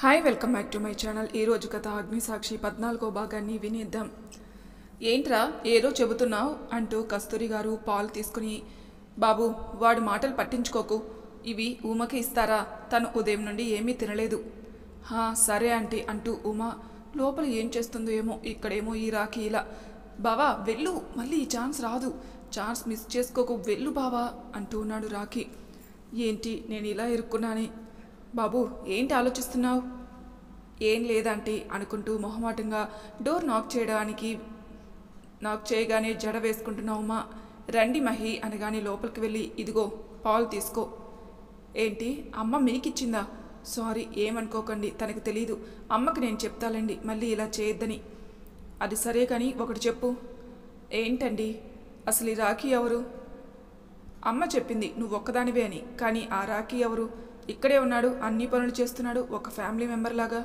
Hi welcome back to my channel. ఈరోజు కథ అగ్నిసాక్షి 14వ భాగాన్ని వినేద్దాం. ఏంట్రా ఏదో చెబుతున్నావు అంటూ కస్తూరి గారు పాలు తీసుకుని, బాబు వాడి మాటలు పట్టించుకోకు, ఇవి ఉమకి ఇస్తారా, తను ఉదయం నుండి ఏమీ తినలేదు. సరే ఆంటీ అంటూ ఉమ లోపల ఏం చేస్తుందో ఏమో, ఇక్కడేమో ఈ రాఖీ ఇలా, బావా వెళ్ళు, మళ్ళీ ఈ ఛాన్స్ రాదు, ఛాన్స్ మిస్ చేసుకోకు, వెళ్ళు బావా అంటూ ఉన్నాడు రాఖీ. ఏంటి నేను ఇలా ఇరుక్కున్నానే, బాబు ఏంటి ఆలోచిస్తున్నావు? ఏం లేదంటే అనుకుంటూ మొహమాటంగా డోర్ నాక్ చేయగానే జడ వేసుకుంటున్నా ఉమా. రండి మహి అనగానే లోపలికి వెళ్ళి, ఇదిగో పాలు తీసుకో. ఏంటి అమ్మ మీకిచ్చిందా? సారీ ఏమనుకోకండి, తనకు తెలీదు, అమ్మకి నేను చెప్తాలండి మళ్ళీ ఇలా చేయొద్దని. అది సరే కానీ ఒకటి చెప్పు. ఏంటండి అసలు ఈ రాఖీ ఎవరు? అమ్మ చెప్పింది నువ్వు ఒక్కదానివే అని, కానీ ఆ రాఖీ ఎవరు? ఇక్కడే ఉన్నాడు, అన్ని పనులు చేస్తున్నాడు, ఒక ఫ్యామిలీ మెంబర్ లాగా.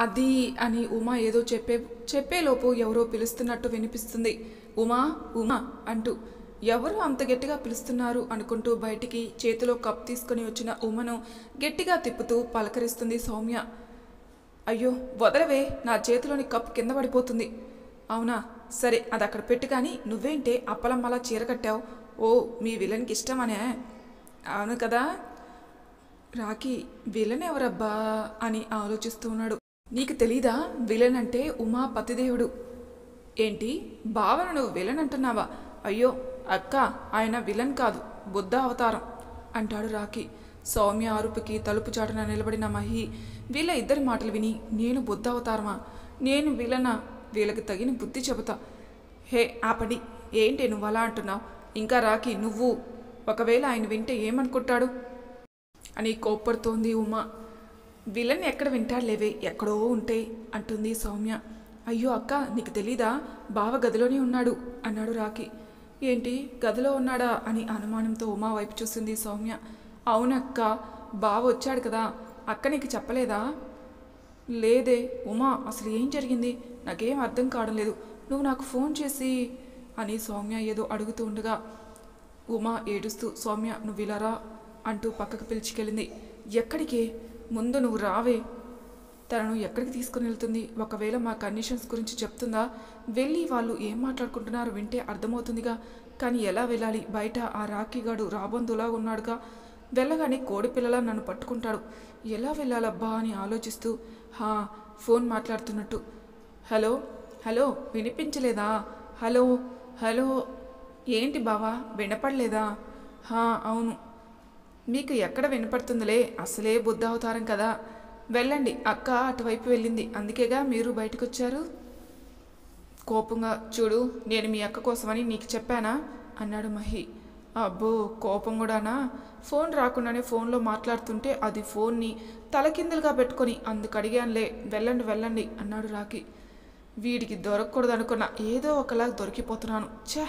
అది అని ఉమా ఏదో చెప్పేలోపు ఎవరో పిలుస్తున్నట్టు వినిపిస్తుంది. ఉమా ఉమా అంటూ. ఎవరు అంత గట్టిగా పిలుస్తున్నారు అనుకుంటూ బయటికి చేతిలో కప్ తీసుకుని వచ్చిన ఉమను గట్టిగా తిప్పుతూ పలకరిస్తుంది సౌమ్య. అయ్యో వదలవే, నా చేతిలోని కప్ కింద పడిపోతుంది. అవునా సరే అది అక్కడ పెట్టు, కానీ నువ్వేంటే అప్పలమ్మలా చీర కట్టావు? ఓ మీ విలన్కి ఇష్టమనే? అవును కదా. రాఖీ విలన్ ఎవరబ్బా అని ఆలోచిస్తూ ఉన్నాడు. నీకు తెలీదా, విలన్ అంటే ఉమా పతిదేవుడు. ఏంటి భావన నువ్వు విలన్ అంటున్నావా? అయ్యో అక్క, ఆయన విలన్ కాదు, బుద్ధ అవతారం అంటాడు రాఖీ. సౌమ్య అరుపుకి తలుపు చాటున నిలబడిన మహి వీళ్ళ ఇద్దరి మాటలు విని, నేను బుద్ధ అవతారమా, నేను విలనా, వీళ్ళకి తగిన బుద్ధి చెబుతా. హే ఆపడి, ఏంటి నువ్వు అలా అంటున్నావు? ఇంకా రాఖీ నువ్వు, ఒకవేళ ఆయన వింటే ఏమనుకుంటాడు అని కోప్పడుతోంది ఉమా. విలన్ ఎక్కడ వింటాడులేవే, ఎక్కడో ఉంటే అంటుంది సౌమ్య. అయ్యో అక్క నీకు తెలీదా, బావ గదిలోనే ఉన్నాడు అన్నాడు రాఖీ. ఏంటి గదిలో ఉన్నాడా అని అనుమానంతో ఉమా వైపు చూసింది సౌమ్య. అవునక్క, బావ వచ్చాడు కదా, అక్క నీకు చెప్పలేదా? లేదే ఉమా, అసలు ఏం జరిగింది నాకేం అర్థం కావడం లేదు, నువ్వు నాకు ఫోన్ చేసి అని సౌమ్య ఏదో అడుగుతూ ఉండగా ఉమా ఏడుస్తూ, సౌమ్య నువ్వు ఇలా రా అంటూ పక్కకు పిలిచికెళ్ళింది. ఎక్కడికి? ముందు నువ్వు రావే. తనను ఎక్కడికి తీసుకుని వెళ్తుంది? ఒకవేళ మా కండిషన్స్ గురించి చెప్తుందా? వెళ్ళి వాళ్ళు ఏం మాట్లాడుకుంటున్నారో వింటే అర్థమవుతుందిగా, కానీ ఎలా వెళ్ళాలి? బయట ఆ రాఖీగాడు రాబందులా ఉన్నాడుగా, వెళ్ళగానే కోడిపిల్లలా నన్ను పట్టుకుంటాడు, ఎలా వెళ్ళాలబ్బా అని ఆలోచిస్తూ ఫోన్ మాట్లాడుతున్నట్టు, హలో హలో వినిపించలేదా? హలో హలో ఏంటి బావా వినపడలేదా? అవును, మీకు ఎక్కడ వినపడుతుందిలే, అసలే బుద్ధ అవతారం కదా, వెళ్ళండి, అక్క అటువైపు వెళ్ళింది, అందుకేగా మీరు బయటకు వచ్చారు. కోపంగా, చూడు నేను మీ అక్క కోసమని నీకు చెప్పానా అన్నాడు మహి. అబ్బో కోపం కూడానా? ఫోన్ రాకుండానే ఫోన్లో మాట్లాడుతుంటే అది ఫోన్ని తలకిందులుగా పెట్టుకొని అందుకు అడిగానులే, వెళ్ళండి వెళ్ళండి అన్నాడు రాఖీ. వీడికి దొరకకూడదు అనుకున్నా, ఏదో ఒకలా దొరికిపోతున్నాను ఛా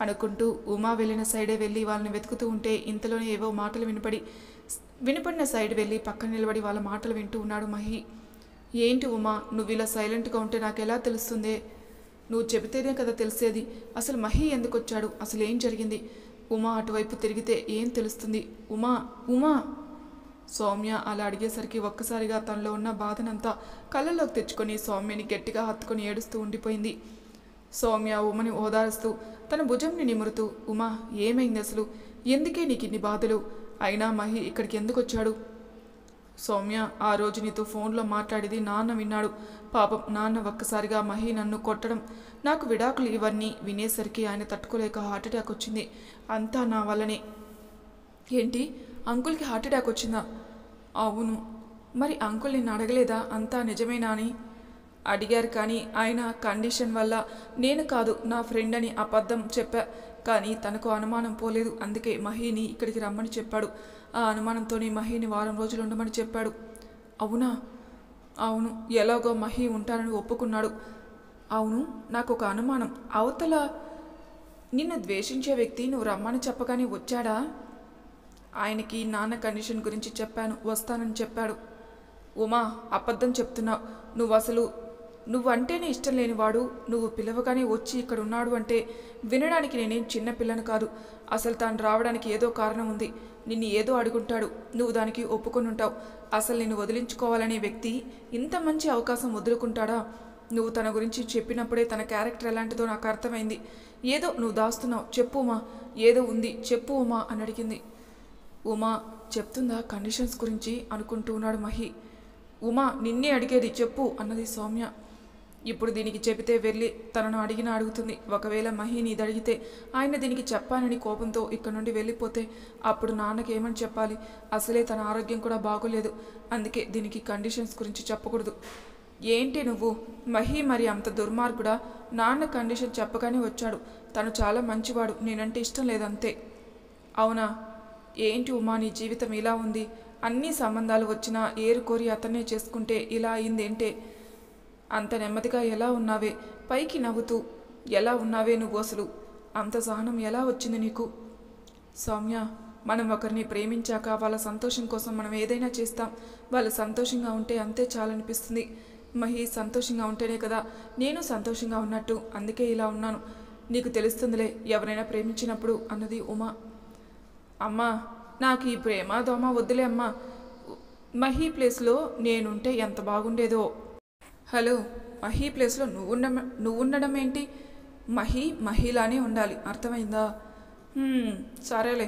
అనుకుంటూ ఉమా వెళ్ళిన సైడే వెళ్ళి వాళ్ళని వెతుకుతూ ఉంటే ఇంతలోనే ఏవో మాటలు వినపడిన సైడ్ వెళ్ళి పక్కన నిలబడి వాళ్ళ మాటలు వింటూ ఉన్నాడు మహి. ఏంటి ఉమా నువ్వు ఇలా సైలెంట్గా ఉంటే నాకు ఎలా తెలుస్తుందే? నువ్వు చెబితేనే కదా తెలిసేది. అసలు మహి ఎందుకు వచ్చాడు, అసలు ఏం జరిగింది? ఉమా అటువైపు తిరిగితే ఏం తెలుస్తుంది? ఉమా ఉమా సౌమ్య అలా అడిగేసరికి ఒక్కసారిగా తనలో ఉన్న బాధనంతా కళ్ళల్లోకి తెచ్చుకొని సౌమ్యని గట్టిగా హత్తుకొని ఏడుస్తూ ఉండిపోయింది. సౌమ్య ఉమని ఓదారుస్తూ తన భుజంని నిమురుతూ, ఉమా ఏమైంది అసలు, ఎందుకే నీకు ఇన్ని బాధలు? అయినా మహి ఇక్కడికి ఎందుకు వచ్చాడు? సౌమ్య ఆ రోజు నీతో ఫోన్లో మాట్లాడేది నాన్న విన్నాడు, పాపం నాన్న ఒక్కసారిగా మహి నన్ను కొట్టడం, నాకు విడాకులు ఇవన్నీ వినేసరికి ఆయన తట్టుకోలేక హార్ట్అటాక్ వచ్చింది, అంతా నా వల్లనే. ఏంటి అంకుల్కి హార్ట్అటాక్ వచ్చిందా? అవును. మరి అంకుల్ నిన్ను అడగలేదా అంతా నిజమేనా అని? అడిగారు, కానీ ఆయన కండిషన్ వల్ల నేను కాదు నా ఫ్రెండ్ అని అబద్ధం చెప్పా, కానీ తనకు అనుమానం పోలేదు, అందుకే మహిని ఇక్కడికి రమ్మని చెప్పాడు. ఆ అనుమానంతోనే మహిని వారం రోజులు ఉండమని చెప్పాడు. అవునా? అవును, ఎలాగో మహి ఉంటానని ఒప్పుకున్నాడు. అవును, నాకు ఒక అనుమానం, అవతల నిన్ను ద్వేషించే వ్యక్తి నువ్వు రమ్మని చెప్పగానే వచ్చాడా? ఆయనకి నాన్న కండిషన్ గురించి చెప్పాను, వస్తానని చెప్పాడు. ఉమా అబద్ధం చెప్తున్నావు, నువ్వంటేనే ఇష్టం లేనివాడు నువ్వు పిలవగానే వచ్చి ఇక్కడ ఉన్నాడు అంటే వినడానికి నేనేం చిన్న పిల్లను కాదు, అసలు తాను రావడానికి ఏదో కారణం ఉంది, నిన్ను ఏదో అడుగుంటాడు, నువ్వు దానికి ఒప్పుకొని ఉంటావు. అసలు నిన్ను వదిలించుకోవాలనే వ్యక్తి ఇంత మంచి అవకాశం వదులుకుంటాడా? నువ్వు తన గురించి చెప్పినప్పుడే తన క్యారెక్టర్ ఎలాంటిదో నాకు అర్థమైంది. ఏదో నువ్వు దాస్తున్నావు, చెప్పు ఉమా, ఏదో ఉంది చెప్పు ఉమా అని అడిగింది. ఉమా చెప్తుందా కండిషన్స్ గురించి అనుకుంటూ ఉన్నాడు మహి. ఉమా నిన్నే అడిగేది చెప్పు అన్నది సౌమ్య. ఇప్పుడు దీనికి చెబితే వెళ్ళి తనను అడుగుతుంది. ఒకవేళ మహిని ఇది అడిగితే ఆయన దీనికి చెప్పానని కోపంతో ఇక్కడ నుండి వెళ్ళిపోతే అప్పుడు నాన్నకి ఏమని చెప్పాలి? అసలే తన ఆరోగ్యం కూడా బాగోలేదు. అందుకే దీనికి కండిషన్స్ గురించి చెప్పకూడదు. ఏంటి నువ్వు? మహి మరి అంత దుర్మార్గుడా? నాన్న కండిషన్ చెప్పగానే వచ్చాడు. తను చాలా మంచివాడు, నేనంటే ఇష్టం లేదంతే. అవునా? ఏంటి ఉమా నీ జీవితం ఇలా ఉంది? అన్ని సంబంధాలు వచ్చినా ఏరుకోరి అతన్నే చేసుకుంటే ఇలా అయిందేంటే? అంత నెమ్మదిగా ఎలా ఉన్నావే? పైకి నవ్వుతూ ఎలా ఉన్నావే నువ్వు? అసలు అంత సహనం ఎలా వచ్చింది నీకు? సౌమ్య, మనం ఒకరిని ప్రేమించాక వాళ్ళ సంతోషం కోసం మనం ఏదైనా చేస్తాం. వాళ్ళు సంతోషంగా ఉంటే అంతే చాలనిపిస్తుంది. మహి సంతోషంగా ఉంటేనే కదా నేను సంతోషంగా ఉన్నట్టు. అందుకే ఇలా ఉన్నాను. నీకు తెలుస్తుందిలే ఎవరైనా ప్రేమించినప్పుడు అన్నది ఉమా. అమ్మా నాకు ఈ ప్రేమ దోమ వద్దులే అమ్మా. మహి ప్లేస్లో నేనుంటే ఎంత బాగుండేదో. హలో, మహి ప్లేస్లో నువ్వుండడం ఏంటి? మహిలానే ఉండాలి, అర్థమైందా? సరేలే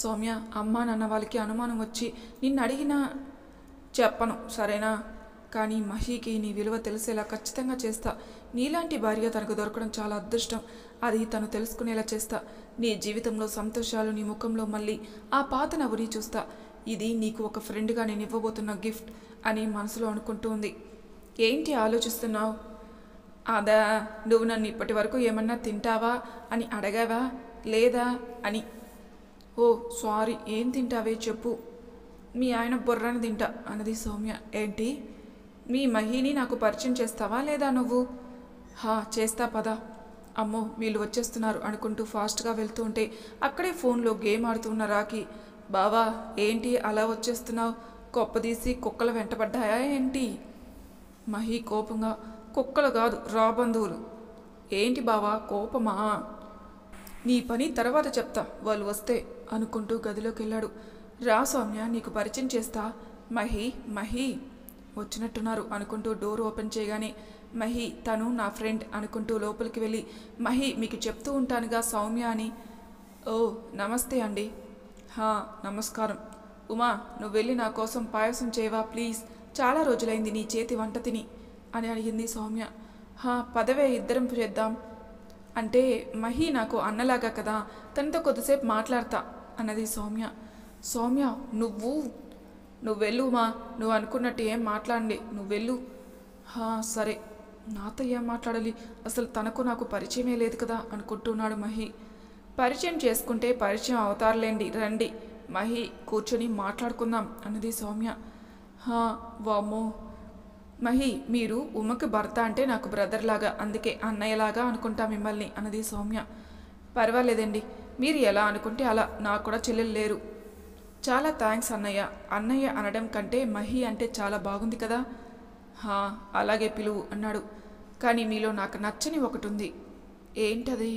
సౌమ్య. అమ్మా నాన్న వాళ్ళకి అనుమానం వచ్చి నిన్ను అడిగినా చెప్పను, సరేనా? కానీ మహికి నీ విలువ తెలిసేలా ఖచ్చితంగా చేస్తా. నీలాంటి భార్య తనకు దొరకడం చాలా అదృష్టం. అది తను తెలుసుకునేలా చేస్తా. నీ జీవితంలో సంతోషాలు నీ ముఖంలో మళ్ళీ ఆ పాత నవ్వుని చూస్తా. ఇది నీకు ఒక ఫ్రెండ్గా నేను ఇవ్వబోతున్న గిఫ్ట్ అని మనసులో అనుకుంటూ ఉంది. ఏంటి ఆలోచిస్తున్నావు? అదా, నువ్వు నన్ను ఇప్పటి వరకు ఏమన్నా తింటావా అని అడగావా లేదా అని. ఓ సారీ, ఏం తింటావే చెప్పు. మీ ఆయన బొర్రని తింటా అన్నది సౌమ్య. ఏంటి? మీ మహిని నాకు పరిచయం చేస్తావా లేదా నువ్వు? చేస్తా పదా. అమ్మో వీళ్ళు వచ్చేస్తున్నారు అనుకుంటూ ఫాస్ట్గా వెళ్తూ ఉంటే అక్కడే ఫోన్లో గేమ్ ఆడుతున్న రాకి, బావా ఏంటి అలా వచ్చేస్తున్నావు? కొప్పదీసి కుక్కలు వెంటబడ్డాయా ఏంటి? మహి కోపంగా, కుక్కలు కాదు రాబంధువులు. ఏంటి బావా కోపమా? నీ పని తర్వాత చెప్తా వాళ్ళు వస్తే అనుకుంటూ గదిలోకి వెళ్ళాడు. రా సౌమ్య, నీకు పరిచయం చేస్తా. మహి వచ్చినట్టున్నారు అనుకుంటూ డోర్ ఓపెన్ చేయగానే మహి తను నా ఫ్రెండ్ అనుకుంటూ లోపలికి వెళ్ళి, మహి మీకు చెప్తూ ఉంటానుగా సౌమ్య అని. ఓ నమస్తే అండి. నమస్కారం. ఉమా నువ్వు వెళ్ళి నా కోసం పాయసం చేయవా ప్లీజ్? చాలా రోజులైంది నీ చేతి వంట తిని అని అడిగింది సౌమ్య. పదవే ఇద్దరం చేద్దాం. అంటే మహి నాకు అన్నలాగా కదా, తనతో కొద్దిసేపు మాట్లాడతా అన్నది సౌమ్య. సౌమ్య నువ్వు వెళ్ళు ఉమా, నువ్వు అనుకున్నట్టు ఏం మాట్లాడండి, నువ్వు వెళ్ళు. సరే, నాతో ఏం మాట్లాడాలి? అసలు తనకు నాకు పరిచయమే లేదు కదా అనుకుంటున్నాడు మహి. పరిచయం చేసుకుంటే పరిచయం అవుతారులేండి, రండి మహి కూర్చొని మాట్లాడుకుందాం అన్నది సౌమ్య. వామ్మో మహి, మీరు ఉమ్మకి భర్త అంటే నాకు బ్రదర్ లాగా, అందుకే అన్నయ్యలాగా అనుకుంటా మిమ్మల్ని అన్నది సౌమ్య. పర్వాలేదండి, మీరు ఎలా అనుకుంటే అలా. నాకు కూడా చెల్లెలు లేరు. చాలా థ్యాంక్స్ అన్నయ్య. అన్నయ్య అనడం కంటే మహి అంటే చాలా బాగుంది కదా. అలాగే పిలువు అన్నాడు. కానీ మీలో నాకు నచ్చని ఒకటి ఉంది. ఏంటది?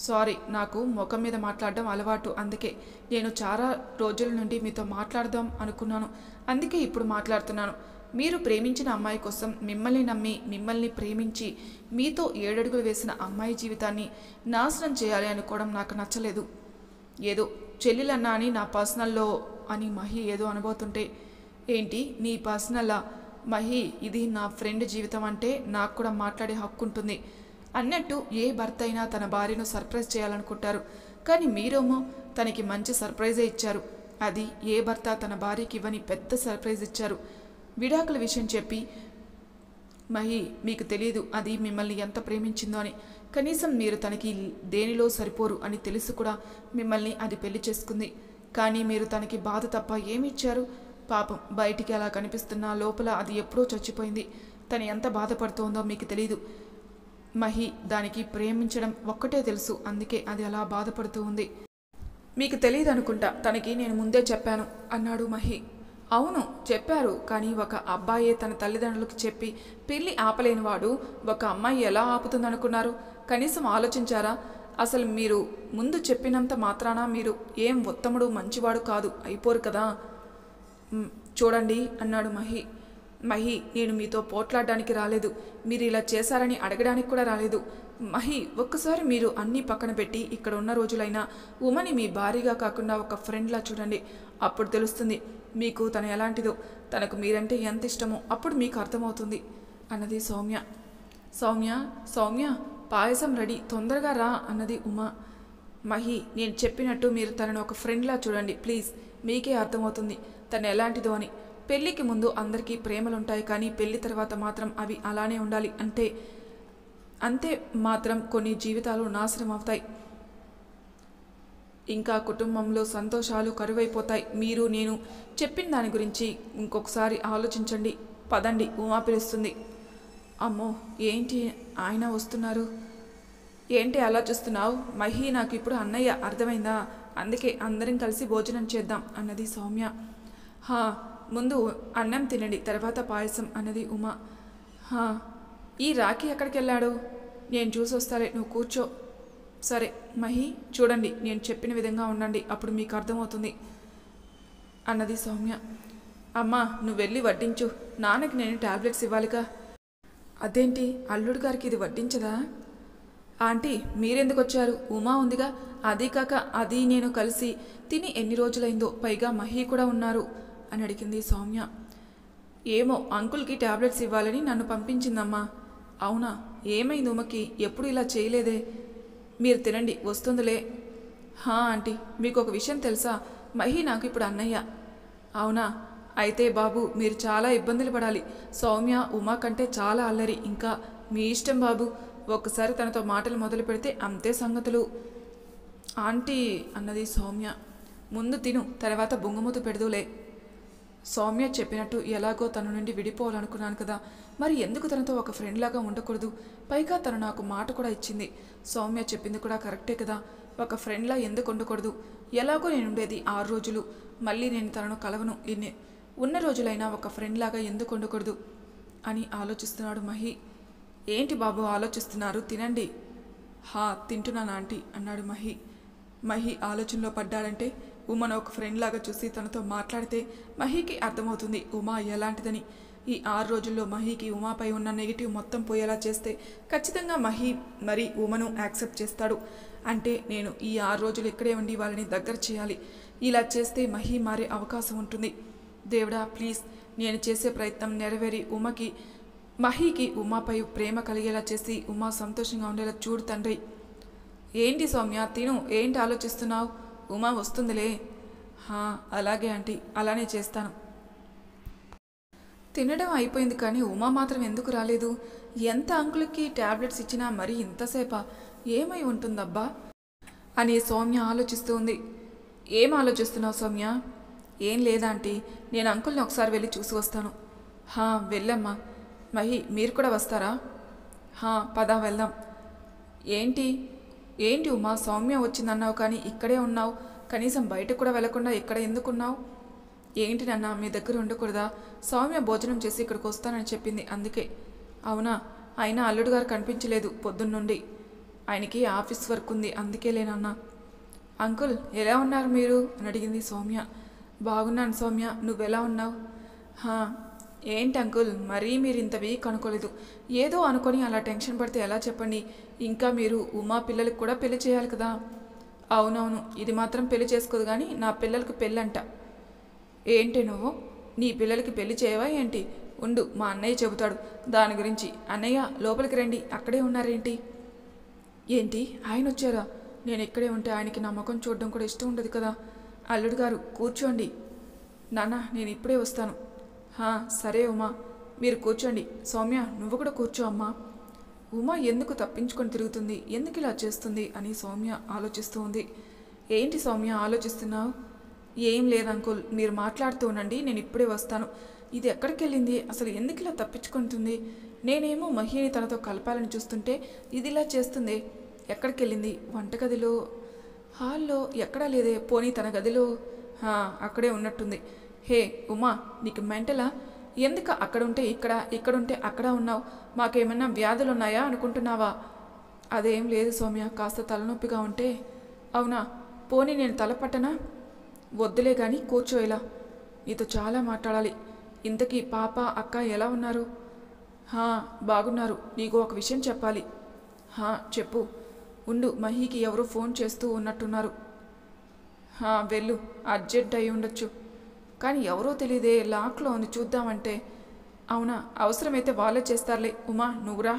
సారీ, నాకు ముఖం మీద మాట్లాడడం అలవాటు. అందుకే నేను చాలా రోజుల నుండి మీతో మాట్లాడదాం అనుకున్నాను. అందుకే ఇప్పుడు మాట్లాడుతున్నాను. మీరు ప్రేమించిన అమ్మాయి కోసం మిమ్మల్ని నమ్మి మిమ్మల్ని ప్రేమించి మీతో 7 అడుగులు వేసిన అమ్మాయి జీవితాన్ని నాశనం చేయాలి అనుకోవడం నాకు నచ్చలేదు. ఏదో చెల్లెలన్నా అని నా పర్సనల్లో అని మహి ఏదో అనబోతుంటే, ఏంటి నీ పర్సనల్లా? మహి, ఇది నా ఫ్రెండ్ జీవితం, అంటే నాకు కూడా మాట్లాడే హక్కు ఉంటుంది అన్నట్టు. ఏ భర్త అయినా తన భార్యను సర్ప్రైజ్ చేయాలనుకుంటారు, కానీ మీరేమో తనకి మంచి సర్ప్రైజే ఇచ్చారు. అది ఏ భర్త తన భార్యకి ఇవ్వని పెద్ద సర్ప్రైజ్ ఇచ్చారు. విడాకుల విషయం చెప్పి, మహి మీకు తెలియదు అది మిమ్మల్ని ఎంత ప్రేమించిందో అని. కనీసం మీరు తనకి దేనిలో సరిపోరు అని తెలుసు కూడా మిమ్మల్ని అది పెళ్లి చేసుకుంది. కానీ మీరు తనకి బాధ తప్ప ఏమి ఇచ్చారు? పాపం బయటికి అలా కనిపిస్తున్నా లోపల అది ఎప్పుడో చచ్చిపోయింది. తను ఎంత బాధపడుతోందో మీకు తెలీదు మహి. దానికి ప్రేమించడం ఒక్కటే తెలుసు, అందుకే అది అలా బాధపడుతూ ఉంది. మీకు తెలియదు అనుకుంటా, తనకి నేను ముందే చెప్పాను అన్నాడు మహి. అవును చెప్పారు, కానీ ఒక అబ్బాయే తన తల్లిదండ్రులకు చెప్పి పెళ్లి ఆపలేనివాడు ఒక అమ్మాయి ఎలా ఆపుతుందనుకున్నారు? కనీసం ఆలోచించారా? అసలు మీరు ముందు చెప్పినంత మాత్రాన మీరు ఏం ఉత్తముడు మంచివాడు కాదు అయిపోరు కదా. చూడండి అన్నాడు మహి. మహి, నేను మీతో పోట్లాడడానికి రాలేదు, మీరు ఇలా చేశారని అడగడానికి కూడా రాలేదు. మహి, ఒక్కసారి మీరు అన్నీ పక్కన పెట్టి ఇక్కడ ఉన్న రోజులైనా ఉమని మీ భార్యగా కాకుండా ఒక ఫ్రెండ్లా చూడండి. అప్పుడు తెలుస్తుంది మీకు తను ఎలాంటిదో, తనకు మీరంటే ఎంత ఇష్టమో అప్పుడు మీకు అర్థమవుతుంది అన్నది సౌమ్య. సౌమ్య సౌమ్య పాయసం రెడీ, తొందరగా రా అన్నది ఉమా. మహి, నేను చెప్పినట్టు మీరు తనను ఒక ఫ్రెండ్లా చూడండి ప్లీజ్, మీకే అర్థమవుతుంది తను ఎలాంటిదో అని. పెళ్ళికి ముందు అందరికీ ప్రేమలుంటాయి, కానీ పెళ్లి తర్వాత మాత్రం అవి అలానే ఉండాలి. అంతే మాత్రం కొన్ని జీవితాలు నాశనం అవుతాయి, ఇంకా కుటుంబంలో సంతోషాలు కరువైపోతాయి. మీరు నేను చెప్పిన దాని గురించి ఇంకొకసారి ఆలోచించండి. పదండి, ఉమా పిలుస్తుంది. అమ్మో, ఏంటి ఆయన వస్తున్నారు? ఏంటి అలా చూస్తున్నావు? మహి, నాకు ఇప్పుడు అన్నయ్య, అర్థమైందా? అందుకే అందరం కలిసి భోజనం చేద్దాం అన్నది సౌమ్య. ముందు అన్నం తినండి, తర్వాత పాయసం అన్నది ఉమా. ఈ రాఖీ ఎక్కడికి వెళ్ళాడు? నేను చూసి వస్తాలే, నువ్వు కూర్చో. సరే మహి, చూడండి, నేను చెప్పిన విధంగా ఉండండి, అప్పుడు మీకు అర్థమవుతుంది అన్నది సౌమ్య. అమ్మా, నువ్వు వెళ్ళి వడ్డించు, నాన్నకి నేను టాబ్లెట్స్ ఇవ్వాలిగా. అదేంటి, అల్లుడు గారికి ఇది వడ్డించదా? ఆంటీ, మీరెందుకు వచ్చారు? ఉమా ఉందిగా, అదీ కాక అది నేను కలిసి తిని ఎన్ని రోజులైందో, పైగా మహి కూడా ఉన్నారు అని అడిగింది సౌమ్య. ఏమో, అంకుల్కి టాబ్లెట్స్ ఇవ్వాలని నన్ను పంపించిందమ్మా. అవునా? ఏమైంది ఉమకి? ఎప్పుడు ఇలా చేయలేదే. మీరు తినండి, వస్తుందిలే. ఆంటీ, మీకు ఒక విషయం తెలుసా? మహి నాకు ఇప్పుడు అన్నయ్య. అవునా? అయితే బాబు, మీరు చాలా ఇబ్బందులు పడాలి. సౌమ్య ఉమా కంటే చాలా అల్లరి. ఇంకా మీ ఇష్టం బాబు, ఒక్కసారి తనతో మాటలు మొదలు పెడితే అంతే సంగతులు. ఆంటీ అన్నది సౌమ్య. ముందు తిను, తర్వాత బొంగమూత పెడదులే. సౌమ్య చెప్పినట్టు ఎలాగో తన నుండి విడిపోవాలనుకున్నాను కదా, మరి ఎందుకు తనతో ఒక ఫ్రెండ్ లాగా ఉండకూడదు? పైగా తను నాకు మాట కూడా ఇచ్చింది. సౌమ్య చెప్పింది కూడా కరెక్టే కదా, ఒక ఫ్రెండ్లా ఎందుకు ఉండకూడదు? ఎలాగో నేను ఉండేది 6 రోజులు, మళ్ళీ నేను తనను కలవను. ఉన్న రోజులైనా ఒక ఫ్రెండ్ లాగా ఎందుకు ఉండకూడదు అని ఆలోచిస్తున్నాడు మహి. ఏంటి బాబు ఆలోచిస్తున్నారు? తినండి. తింటున్నాను ఆంటీ అన్నాడు మహి. మహి ఆలోచనలో పడ్డాడంటే ఉమను ఒక ఫ్రెండ్ లాగా చూసి తనతో మాట్లాడితే మహికి అర్థమవుతుంది ఉమా ఎలాంటిదని. ఈ 6 రోజుల్లో మహికి ఉమాపై ఉన్న నెగిటివ్ మొత్తం పోయేలా చేస్తే ఖచ్చితంగా మహి మరి ఉమను యాక్సెప్ట్ చేస్తాడు. అంటే నేను ఈ 6 రోజులు ఇక్కడే ఉండి వాళ్ళని దగ్గర చేయాలి. ఇలా చేస్తే మహి మారే అవకాశం ఉంటుంది. దేవుడా ప్లీజ్, నేను చేసే ప్రయత్నం నెరవేరి మహికి ఉమాపై ప్రేమ కలిగేలా చేసి ఉమా సంతోషంగా ఉండేలా చూడు తండ్రి. ఏంటి సౌమ్య, తిను, ఏంటి ఆలోచిస్తున్నావు? ఉమా వస్తుందిలే. అలాగే ఆంటీ, అలానే చేస్తాను. తినడం అయిపోయింది, కానీ ఉమా మాత్రం ఎందుకు రాలేదు? ఎంత అంకుల్కి టాబ్లెట్స్ ఇచ్చినా మరీ ఇంతసేపా? ఏమై ఉంటుందబ్బా అని సౌమ్య ఆలోచిస్తూ ఉంది. ఏం ఆలోచిస్తున్నావు సౌమ్య? ఏం లేదా ఆంటీ, నేను అంకుల్ని ఒకసారి వెళ్ళి చూసి వస్తాను. వెళ్ళమ్మా. మహి, మీరు కూడా వస్తారా? పద వెళ్దాం. ఏంటి ఉమా, సౌమ్య వచ్చిందన్నావు కానీ ఇక్కడే ఉన్నావు, కనీసం బయటకు కూడా వెళ్లకుండా ఇక్కడ ఎందుకున్నావు? ఏంటి నాన్న, మీ దగ్గర ఉండకూడదా? సౌమ్య భోజనం చేసి ఇక్కడికి వస్తానని చెప్పింది, అందుకే. అవునా? అయినా అల్లుడు గారు కనిపించలేదు పొద్దున్నుండి, ఆయనకి ఆఫీస్ వర్క్ ఉంది, అందుకే లేనన్నా. అంకుల్, ఎలా ఉన్నారు మీరు అని అడిగింది సౌమ్య. బాగున్నాను సౌమ్య, నువ్వెలా ఉన్నావు? ఏంటి అంకుల్, మరీ మీరు ఇంత వీక్ అనుకోలేదు. ఏదో అనుకొని అలా టెన్షన్ పడితే ఎలా చెప్పండి? ఇంకా మీరు ఉమా పిల్లలకు కూడా పెళ్లి చేయాలి కదా. అవునవును, ఇది మాత్రం పెళ్లి చేసుకోదు, కానీ నా పిల్లలకి పెళ్ళంట. ఏంటి నువ్వు, నీ పిల్లలకి పెళ్లి చేయవా ఏంటి? ఉండు, మా అన్నయ్య చెబుతాడు దాని గురించి. అన్నయ్య, లోపలికి రండి, అక్కడే ఉన్నారేంటి? ఏంటి, ఆయన వచ్చారా? నేను ఇక్కడే ఉంటే ఆయనకి నా ముఖం చూడడం కూడా ఇష్టం ఉండదు కదా. అల్లుడు గారు కూర్చోండి. నాన్న, నేను ఇప్పుడే వస్తాను. సరే ఉమా, మీరు కూర్చోండి. సౌమ్య, నువ్వు కూడా కూర్చో అమ్మా. ఉమా ఎందుకు తప్పించుకొని తిరుగుతుంది, ఎందుకు ఇలా చేస్తుంది అని సౌమ్య ఆలోచిస్తూ ఉంది. ఏంటి సౌమ్య ఆలోచిస్తున్నావు? ఏం లేదు అంకుల్, మీరు మాట్లాడుతూ ఉండండి, నేను ఇప్పుడే వస్తాను. ఇది ఎక్కడికి వెళ్ళింది అసలు? ఎందుకు ఇలా తప్పించుకుంటుంది? నేనేమో మహిని తనతో కలపాలని చూస్తుంటే ఇది ఇలా చేస్తుంది. ఎక్కడికి వెళ్ళింది? వంటగదిలో, హాల్లో ఎక్కడా లేదే. పోనీ తన గదిలో? అక్కడే ఉన్నట్టుంది. హే ఉమా, నీకు మెంటలా? ఎందుకు అక్కడుంటే ఇక్కడ, ఇక్కడుంటే అక్కడ ఉన్నావు? మాకేమన్నా వ్యాధులున్నాయా అనుకుంటున్నావా? అదేం లేదు సౌమ్య, కాస్త తలనొప్పిగా ఉంటే. అవునా, పోనీ నేను తలపట్టనా? వద్దులే కానీ కూర్చో ఇలా, నీతో చాలా మాట్లాడాలి. ఇంతకీ పాప అక్క ఎలా ఉన్నారు? బాగున్నారు. నీకు ఒక విషయం చెప్పాలి. చెప్పు. ఉండు, మహీకి ఎవరో ఫోన్ చేస్తూ ఉన్నట్టున్నారు. వెళ్ళు, అర్జెంట్ అయి ఉండొచ్చు. కానీ ఎవరో తెలియదే, లాక్లో ఉంది, చూద్దామంటే. అవునా, అవసరమైతే వాళ్ళే చేస్తారులే. ఉమా నువ్వురా.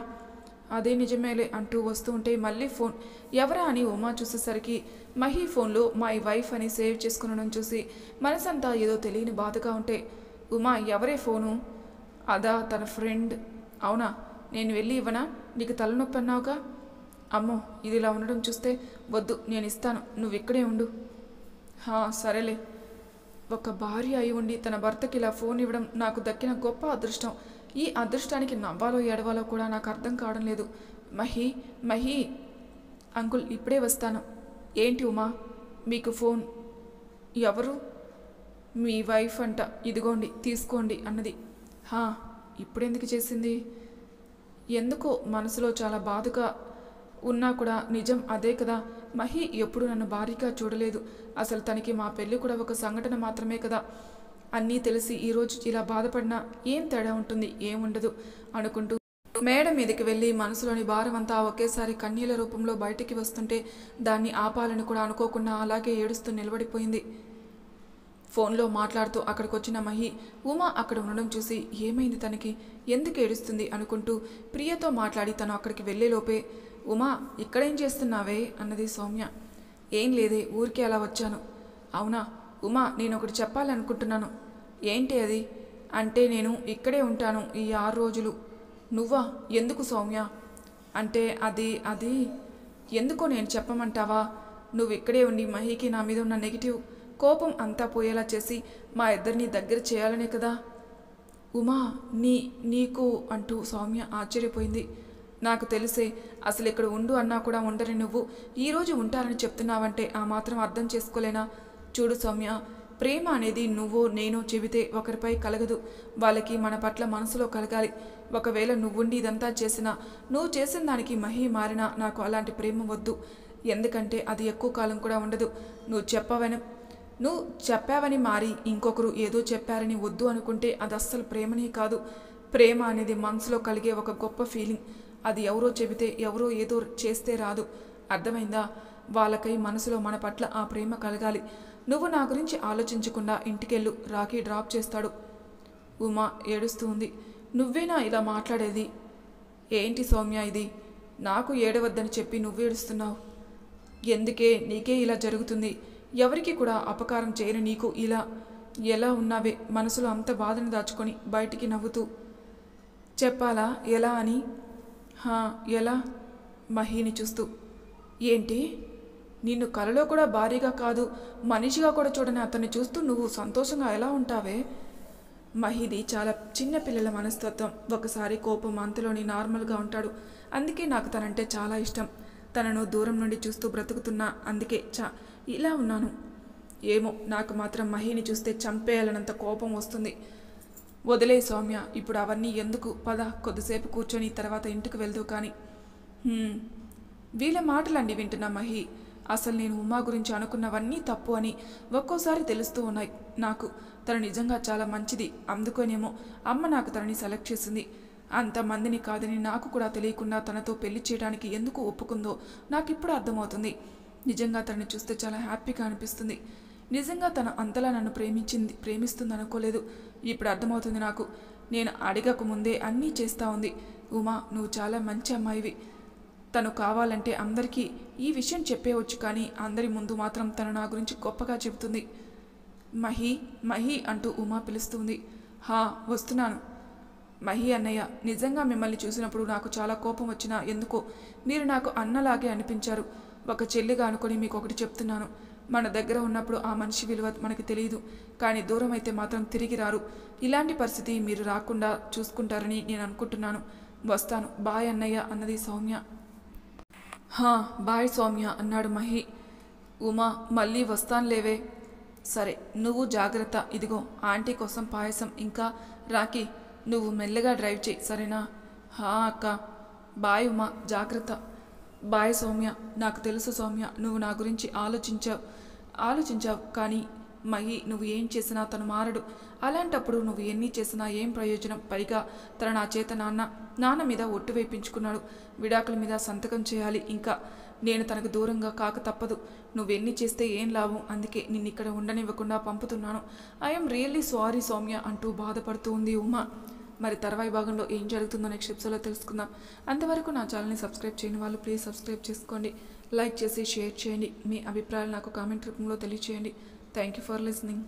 అదే నిజమేలే అంటూ వస్తూ ఉంటే మళ్ళీ ఫోన్. ఎవరా అని ఉమా చూసేసరికి మహీ ఫోన్లో మై వైఫ్ అని సేవ్ చేసుకునడం చూసి మనసంతా ఏదో తెలియని బాధగా ఉంటే, ఉమా ఎవరే ఫోను? అదా తన ఫ్రెండ్. అవునా, నేను వెళ్ళి ఇవ్వనా? నీకు తలనొప్పి అన్నావుగా. అమ్మో, ఇది ఇలా ఉండడం చూస్తే వద్దు, నేను ఇస్తాను, నువ్వు ఇక్కడే ఉండు. సరేలే. ఒక భార్య అయి ఉండి తన భర్తకి ఇలా ఫోన్ ఇవ్వడం నాకు దక్కిన గొప్ప అదృష్టం. ఈ అదృష్టానికి నవ్వాలో ఏడవాలో కూడా నాకు అర్థం కావడం లేదు. మహీ అంకుల్ ఇప్పుడే వస్తాను. ఏంటి ఉమా, మీకు ఫోన్? ఎవరు? మీ వైఫ్ అంట, ఇదిగోండి తీసుకోండి అన్నది. ఇప్పుడెందుకు చేసింది? ఎందుకో మనసులో చాలా బాధగా ఉన్నా కూడా నిజం అదే కదా. మహి ఎప్పుడు నన్ను భారీగా చూడలేదు. అసలు తనకి మా పెళ్ళి కూడా ఒక సంఘటన మాత్రమే కదా. అన్నీ తెలిసి ఈరోజు ఇలా బాధపడినా ఏం తేడా ఉంటుంది? ఏముండదు అనుకుంటూ మేడ మీదకి వెళ్ళి మనసులోని భారం అంతా ఒకేసారి కన్నీళ్ల రూపంలో బయటికి వస్తుంటే దాన్ని ఆపాలని కూడా అనుకోకుండా అలాగే ఏడుస్తూ నిలబడిపోయింది. ఫోన్లో మాట్లాడుతూ అక్కడికి వచ్చిన మహి ఉమా అక్కడ ఉండడం చూసి ఏమైంది తనకి, ఎందుకు ఏడుస్తుంది అనుకుంటూ ప్రియతో మాట్లాడి తను అక్కడికి వెళ్ళేలోపే, ఉమా ఇక్కడేం చేస్తున్నావే అన్నది సౌమ్య. ఏం లేదే, ఊరికే అలా వచ్చాను. అవునా ఉమా, నేను ఒకటి చెప్పాలనుకుంటున్నాను. ఏంటి అది? అంటే నేను ఇక్కడే ఉంటాను ఈ 6 రోజులు. నువ్వా? ఎందుకు సౌమ్య? అంటే అది ఎందుకో నేను చెప్పమంటావా? నువ్వు ఇక్కడే ఉండి మహికి నా మీద ఉన్న నెగిటివ్ కోపం అంతా పోయేలా చేసి మా ఇద్దరిని దగ్గర చేయాలనే కదా. ఉమా నీకు అంటూ సౌమ్య ఆశ్చర్యపోయింది. నాకు తెలిసే, అసలు ఇక్కడ ఉండు అన్నా కూడా ఉండని నువ్వు ఈరోజు ఉంటారని చెప్తున్నావంటే ఆ మాత్రం అర్థం చేసుకోలేనా? చూడు సౌమ్య, ప్రేమ అనేది నువ్వో నేనో చెబితే ఒకరిపై కలగదు. వాళ్ళకి మన పట్ల మనసులో కలగాలి. ఒకవేళ నువ్వుండి ఇదంతా చేసినా, నువ్వు చేసిన దానికి మహి మారినా నాకు అలాంటి ప్రేమ వద్దు. ఎందుకంటే అది ఎక్కువ కాలం కూడా ఉండదు. నువ్వు చెప్పావని మారి ఇంకొకరు ఏదో చెప్పారని వద్దు అనుకుంటే అది అస్సలు ప్రేమనే కాదు. ప్రేమ అనేది మనసులో కలిగే ఒక గొప్ప ఫీలింగ్. అది ఎవరో చెబితే, ఎవరో ఏదో చేస్తే రాదు. అర్థమైందా? వాళ్ళకై మనసులో మన పట్ల ఆ ప్రేమ కలగాలి. నువ్వు నా గురించి ఆలోచించకుండా ఇంటికెళ్ళు, రాఖీ డ్రాప్ చేస్తాడు. ఉమా ఏడుస్తూ ఉంది. నువ్వేనా ఇలా మాట్లాడేది? ఏంటి సౌమ్య ఇది? నాకు ఏడవద్దని చెప్పి నువ్వేడుస్తున్నావు. ఎందుకే? నీకే ఇలా జరుగుతుంది. ఎవరికి కూడా అపకారం చేయని నీకు ఇలా ఎలా ఉన్నావే? మనసులో అంత బాధను దాచుకొని బయటికి నవ్వుతూ చెప్పాలా ఎలా అని? ఎలా? మహీని చూస్తూ. ఏంటి? నిన్ను కలలో కూడా భారీగా కాదు, మనిషిగా కూడా చూడని అతన్ని చూస్తూ నువ్వు సంతోషంగా ఎలా ఉంటావే? మహిది చాలా చిన్న పిల్లల మనస్తత్వం. ఒకసారి కోపం అంతలోని నార్మల్గా ఉంటాడు. అందుకే నాకు తనంటే చాలా ఇష్టం. తనను దూరం నుండి చూస్తూ బ్రతుకుతున్నా, అందుకే ఇలా ఉన్నాను. ఏమో, నాకు మాత్రం మహిని చూస్తే చంపేయాలనంత కోపం వస్తుంది. వదిలే సౌమ్య, ఇప్పుడు అవన్నీ ఎందుకు? పద, కొద్దిసేపు కూర్చొని తర్వాత ఇంటికి వెళ్దు కానీ. వీళ్ళ మాటలన్నీ వింటున్నా మహి. అసలు నేను ఉమా గురించి అనుకున్నవన్నీ తప్పు అని ఒక్కోసారి తెలుస్తూ ఉన్నాయి నాకు. తను నిజంగా చాలా మంచిది. అందుకనేమో అమ్మ నాకు తనని సెలెక్ట్ చేసింది. అంతమందిని కాదని నాకు కూడా తెలియకుండా తనతో పెళ్లి చేయడానికి ఎందుకు ఒప్పుకుందో నాకు ఇప్పుడు అర్థమవుతుంది. నిజంగా తనని చూస్తే చాలా హ్యాపీగా అనిపిస్తుంది. నిజంగా తను అంతలా నన్ను ప్రేమిస్తుంది అనుకోలేదు. ఇప్పుడు అర్థమవుతుంది నాకు. నేను అడగక ముందే అన్నీ చేస్తూ ఉంది. ఉమా, నువ్వు చాలా మంచి అమ్మాయివి. తను కావాలంటే అందరికీ ఈ విషయం చెప్పేవచ్చు, కానీ అందరి ముందు మాత్రం తను నా గురించి గొప్పగా చెబుతుంది. మహి అంటూ ఉమా పిలుస్తుంది. వస్తున్నాను. మహి అన్నయ్య, నిజంగా మిమ్మల్ని చూసినప్పుడు నాకు చాలా కోపం వచ్చినా ఎందుకో మీరు నాకు అన్నలాగే అనిపించారు. ఒక చెల్లిగా అనుకుని మీకు ఒకటి చెప్తున్నాను. మన దగ్గర ఉన్నప్పుడు ఆ మనిషి విలువ మనకి తెలియదు, కానీ దూరం అయితే మాత్రం తిరిగి రారు. ఇలాంటి పరిస్థితి మీరు రాకుండా చూసుకుంటారని నేను అనుకుంటున్నాను. వస్తాను. బాయ్ అన్నయ్య అన్నది సౌమ్య. బాయ్ సౌమ్య అన్నాడు మహి. ఉమా, మళ్ళీ వస్తానులేవే. సరే, నువ్వు జాగ్రత్త. ఇదిగో ఆంటీ కోసం పాయసం, ఇంకా రాఖీ. నువ్వు మెల్లగా డ్రైవ్ చేయి, సరేనా? అక్క. బాయ్ ఉమా, జాగ్రత్త. బాయ్ సౌమ్య. నాకు తెలుసు సౌమ్య, నువ్వు నా గురించి ఆలోచించావు కానీ మహి నువ్వు ఏం చేసినా తను మారడు. అలాంటప్పుడు నువ్వు ఎన్ని చేసినా ఏం ప్రయోజనం? పైగా తన నా చేత నాన్న మీద ఒట్టు వేయించుకున్నాడు. విడాకుల మీద సంతకం చేయాలి. ఇంకా నేను తనకు దూరంగా కాక తప్పదు. నువ్వెన్ని చేస్తే ఏం లాభం? అందుకే నిన్నిక్కడ ఉండనివ్వకుండా పంపుతున్నాను. ఐఎమ్ రియల్లీ సారీ సౌమ్య అంటూ బాధపడుతూ ఉంది ఉమ. మరి తర్వాయి భాగంలో ఏం జరుగుతుందో నెక్స్ట్ ఎపిసోడ్లో తెలుసుకుందాం. అంతవరకు నా ఛానల్ని సబ్స్క్రైబ్ చేయని వాళ్ళు ప్లీజ్ సబ్స్క్రైబ్ చేసుకోండి. లైక్ చేసి షేర్ చేయండి. మీ అభిప్రాయాలు నాకు కామెంట్ రూపంలో తెలియచేయండి. Thank you for listening.